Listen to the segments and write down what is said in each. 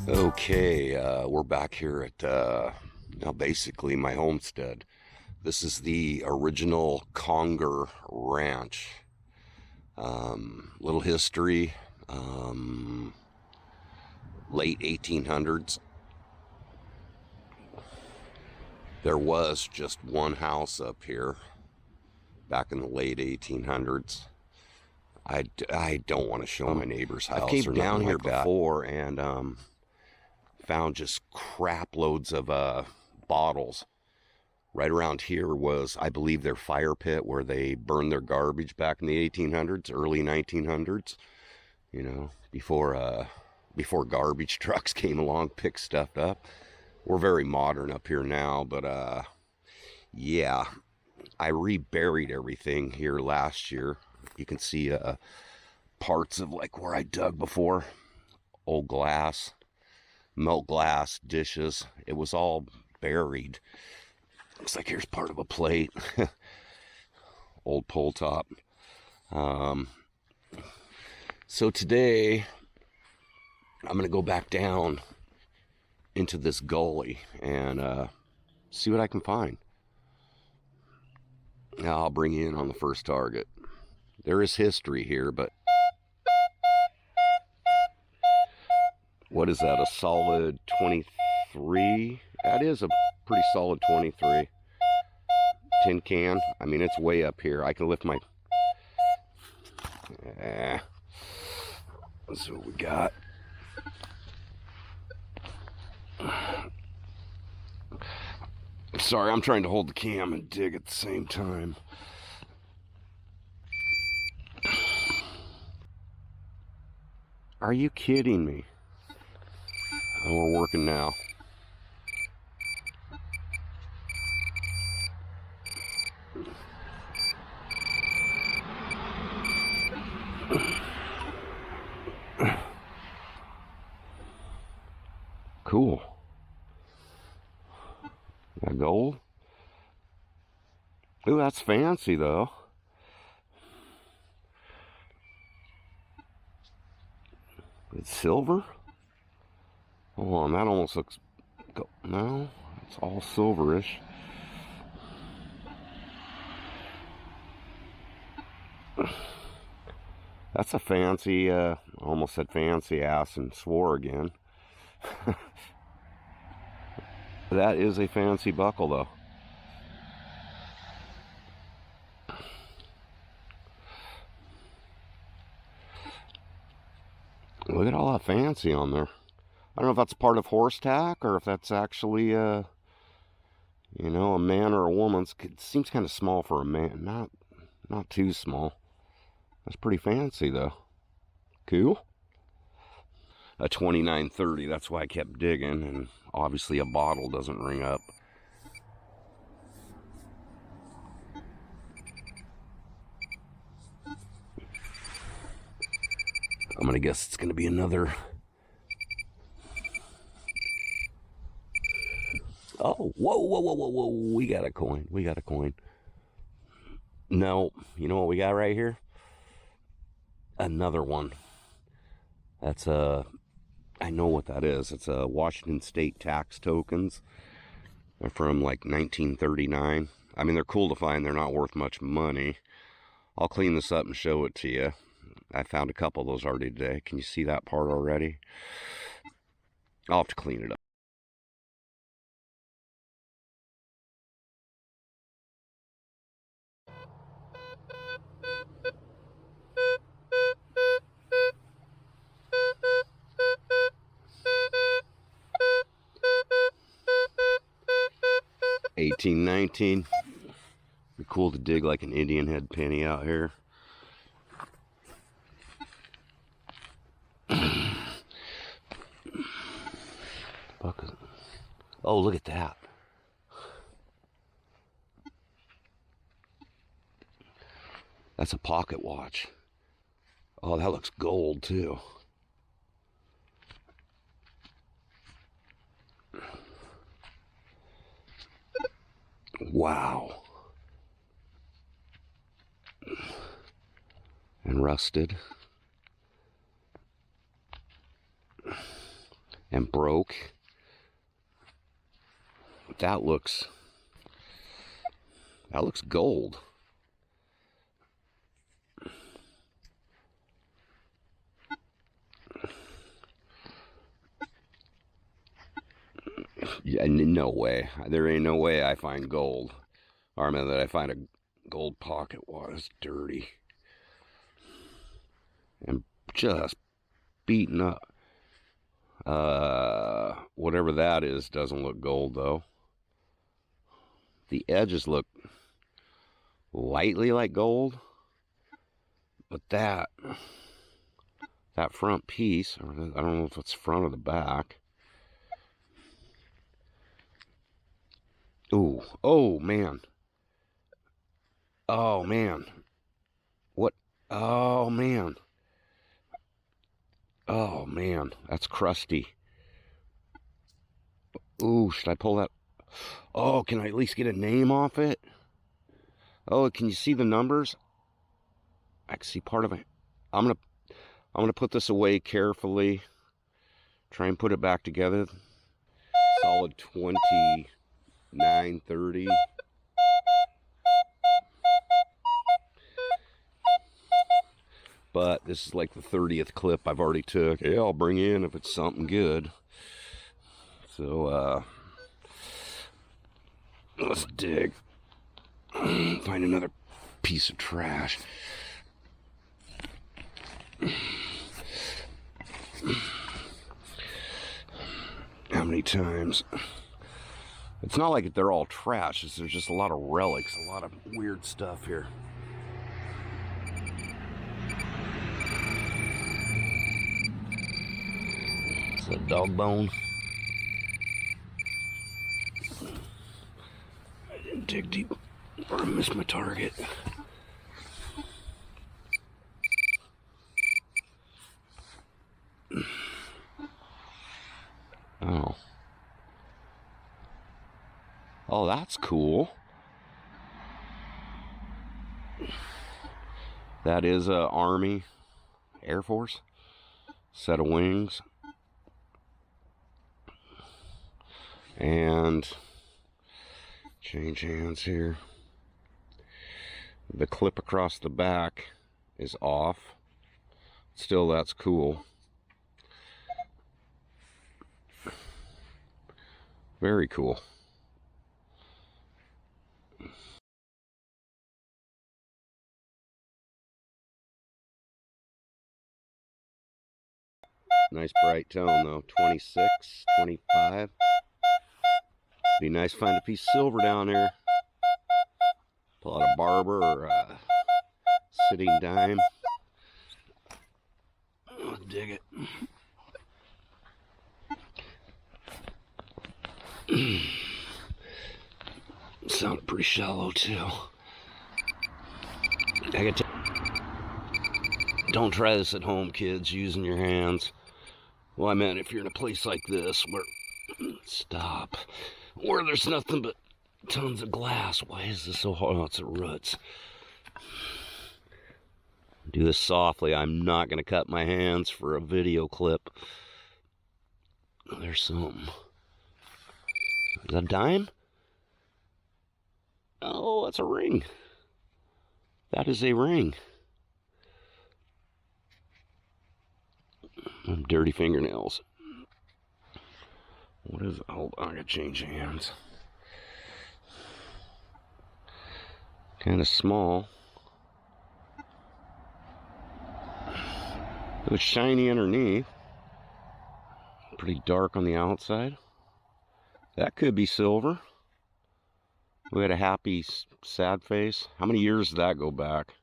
Okay, we're back here at now basically my homestead. This is the original Conger Ranch. Little history, late 1800s. There was just one house up here back in the late 1800s. I don't want to show my neighbor's house. I came down here before and found just crap loads of bottles. Right around here was, I believe, their fire pit where they burned their garbage back in the 1800s, early 1900s. You know, before garbage trucks came along, picked stuff up. We're very modern up here now, but yeah, I reburied everything here last year. You can see parts of like where I dug before, old glass, melt glass, dishes. It was all buried. Looks like here's part of a plate. Old pole top. So today I'm gonna go back down into this gully and see what I can find. Now I'll bring you in on the first target. There is history here, but what is that, a solid 23? That is a pretty solid 23. Tin can. I mean, it's way up here. I can lift my... Let's see what we got. Sorry, I'm trying to hold the cam and dig at the same time. Are you kidding me? Oh, we're working now. Cool. Got gold. Ooh, that's fancy though. It's silver? Hold on, that almost looks... No, it's all silverish. That's a fancy, almost said fancy ass and swore again. That is a fancy buckle though. Look at all that fancy on there. I don't know if that's part of horse tack or if that's actually, you know, a man or a woman's. It seems kind of small for a man. Not too small. That's pretty fancy though. Cool. A 2930. That's why I kept digging, and obviously a bottle doesn't ring up. I'm gonna guess it's gonna be another... Oh, whoa. We got a coin. We got a coin. No, you know what we got right here? Another one. That's a... I know what that is. It's a Washington State tax tokens. They're from like 1939. I mean, they're cool to find. They're not worth much money. I'll clean this up and show it to you. I found a couple of those already today. Can you see that part already? I'll have to clean it up. $18.19. Be cool to dig like an Indian head penny out here. Oh, look at that. That's a pocket watch. Oh, that looks gold too. Wow. And rusted. and broke. That looks gold. Yeah, no way. There ain't no way I find gold. Or I mean, that I find a gold pocket watch. Dirty. And just beaten up. Whatever that is doesn't look gold, though. The edges look lightly like gold. But that front piece, or I don't know if it's front or the back. Ooh, oh man. Oh man. What? Oh man. Oh man, that's crusty. Ooh, should I pull that? Oh, can I at least get a name off it? Oh, can you see the numbers? I can see part of it. I'm gonna put this away carefully. Try and put it back together. Solid 2930. But this is like the 30th clip I've already took. Yeah, I'll bring in if it's something good. So let's dig. Find another piece of trash. How many times? It's not like they're all trash. There's just a lot of relics, a lot of weird stuff here. It's a dog bone. I didn't dig deep or I missed my target. Oh. Oh, that's cool. That is a Army, Air Force set of wings. And change hands here. The clip across the back is off. Still, that's cool. Very cool. Nice bright tone though, 26, 25. Be nice to find a piece of silver down there. Pull out a barber or a sitting dime. I'll dig it. Sounded pretty shallow too. Don't try this at home, kids, using your hands. Well, I meant if you're in a place like this where, stop, where there's nothing but tons of glass. Why is this so hard? Oh, it's the roots. Do this softly. I'm not going to cut my hands for a video clip. There's something. Is that a dime? Oh, that's a ring. That is a ring. Dirty fingernails. What is it? Hold on, I gotta change hands. Kind of small. It was shiny underneath. Pretty dark on the outside. That could be silver. We had a happy, sad face. How many years did that go back?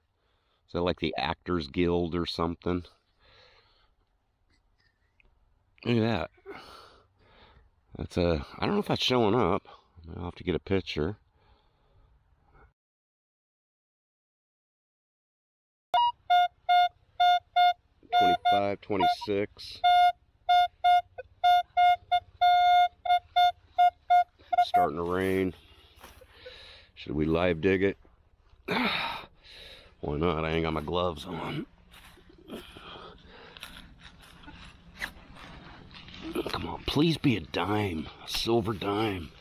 Is that like the Actors Guild or something? Look at that. That's a, I don't know if that's showing up. I'll have to get a picture. $25, $26. Starting to rain. Should we live dig it? Why not? I ain't got my gloves on. Come on. Please be a dime, a silver dime.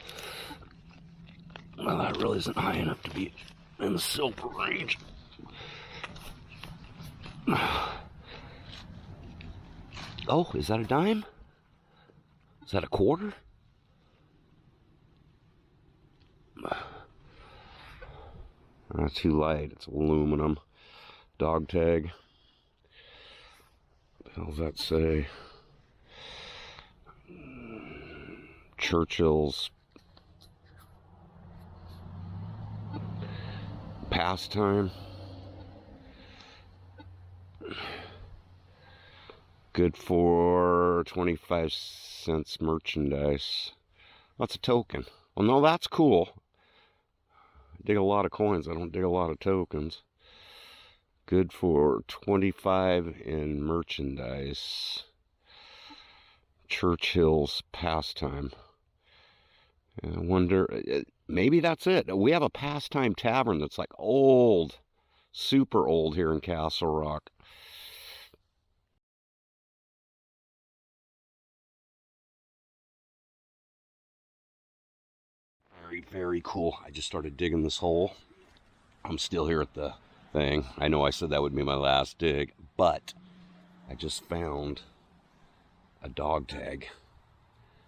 Well, that really isn't high enough to be in the silver range. Oh, is that a dime? Is that a quarter? Not too light. It's aluminum. Dog tag. What the hell does that say? Churchill's pastime. Good for 25 cents merchandise. That's a token. Well, no, that's cool. I dig a lot of coins. I don't dig a lot of tokens. Good for 25 in merchandise. Churchill's pastime. I wonder, maybe that's it. We have a pastime tavern that's like old, super old here in Castle Rock. Very, very cool. I just started digging this hole. I'm still here at the thing. I know I said that would be my last dig, but I just found a dog tag.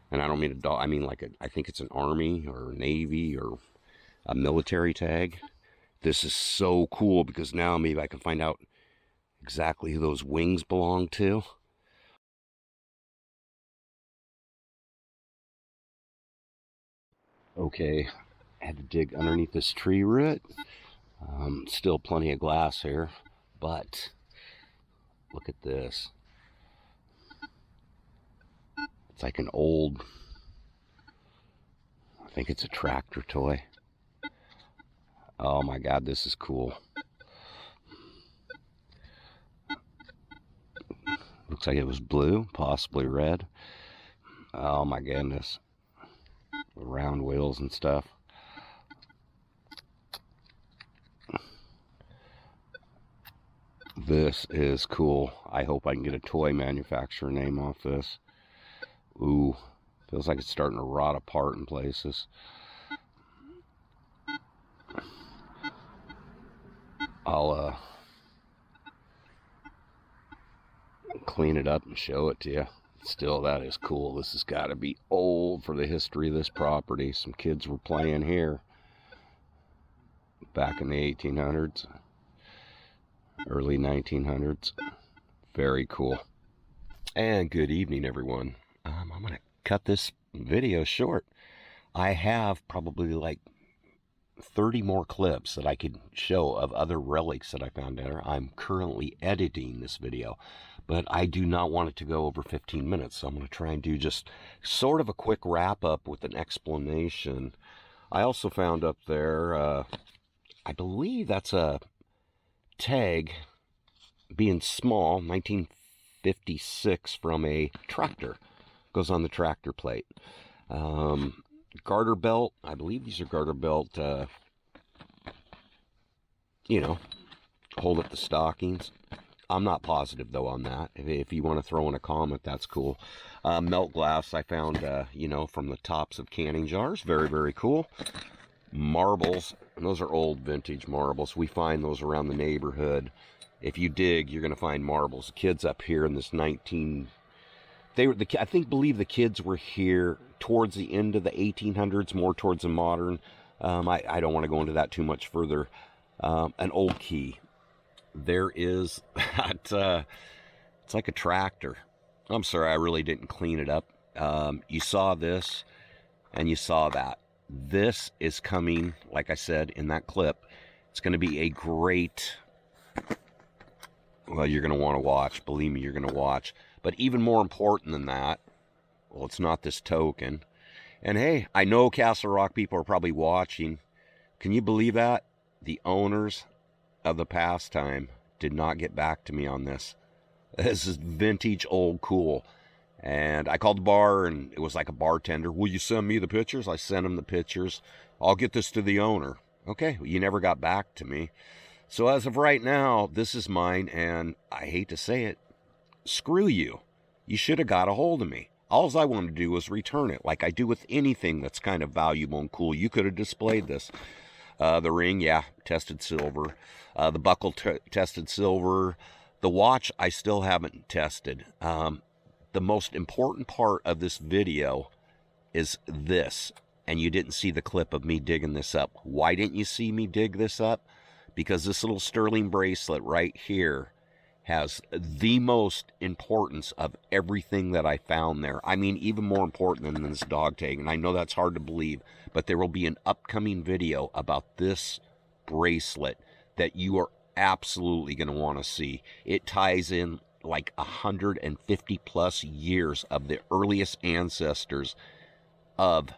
And I don't mean a dog, I mean like I think it's an Army or Navy or a military tag. This is so cool because now maybe I can find out exactly who those wings belong to. Okay, I had to dig underneath this tree root. Still plenty of glass here, but look at this. It's like an old, I think it's a tractor toy. Oh my God, this is cool. Looks like it was blue, possibly red. Oh my goodness. Round wheels and stuff. This is cool. I hope I can get a toy manufacturer name off this. Ooh, feels like it's starting to rot apart in places. I'll clean it up and show it to you. Still, that is cool. This has got to be old for the history of this property. Some kids were playing here back in the 1800s, early 1900s. Very cool. And good evening, everyone. I'm going to cut this video short. I have probably like 30 more clips that I could show of other relics that I found there. I'm currently editing this video, but I do not want it to go over 15 minutes. So I'm going to try and do just sort of a quick wrap up with an explanation. I also found up there, I believe that's a tag, being small, 1956, from a tractor. Goes on the tractor plate. Garter belt, I believe these are garter belt, you know, hold up the stockings. I'm not positive though on that. If you want to throw in a comment, that's cool. Melt glass I found, you know, from the tops of canning jars. Very, very cool. Marbles, and those are old vintage marbles. We find those around the neighborhood. If you dig, you're going to find marbles. Kids up here in this I believe the kids were here towards the end of the 1800s, more towards the modern. I don't want to go into that too much further. An old key. There is that, it's like a tractor. I'm sorry, I really didn't clean it up. You saw this, and you saw that. This is coming, like I said in that clip, it's going to be a great, well, you're going to want to watch. Believe me, you're going to watch. But even more important than that, well, it's not this token. And hey, I know Castle Rock people are probably watching. Can you believe that? The owners of the pastime did not get back to me on this. This is vintage, old, cool. And I called the bar, and it was like a bartender. Will you send me the pictures? I sent him the pictures. I'll get this to the owner. Okay, well, you never got back to me. So as of right now, this is mine, and I hate to say it, screw you. You should have got a hold of me. All I wanted to do was return it, like I do with anything that's kind of valuable and cool. You could have displayed this. The ring, yeah, tested silver. The buckle tested silver. The watch I still haven't tested. The most important part of this video is this, and you didn't see the clip of me digging this up. Why didn't you see me dig this up? Because this little sterling bracelet right here has the most importance of everything that I found there. I mean, even more important than this dog tag. And I know that's hard to believe, but there will be an upcoming video about this bracelet that you are absolutely going to want to see. It ties in like 150 plus years of the earliest ancestors of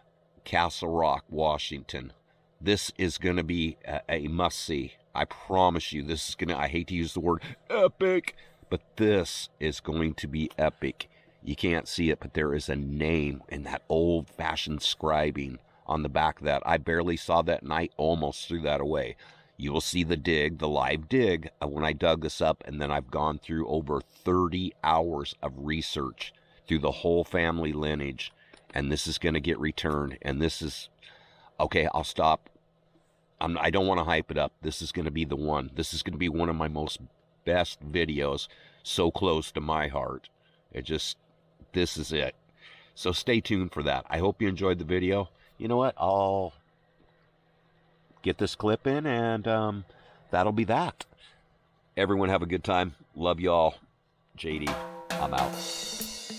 Castle Rock, Washington. This is going to be a must-see. I promise you, this is going to, I hate to use the word epic, but this is going to be epic. You can't see it, but there is a name in that old-fashioned scribing on the back of that. I barely saw that, and I almost threw that away. You will see the dig, the live dig, when I dug this up, and then I've gone through over 30 hours of research through the whole family lineage, and this is going to get returned, and this is, okay, I'll stop. I don't want to hype it up. This is going to be the one. This is going to be one of my most best videos, so close to my heart. This is it. So stay tuned for that. I hope you enjoyed the video. You know what? I'll get this clip in, and that'll be that. Everyone have a good time. Love y'all. JD, I'm out.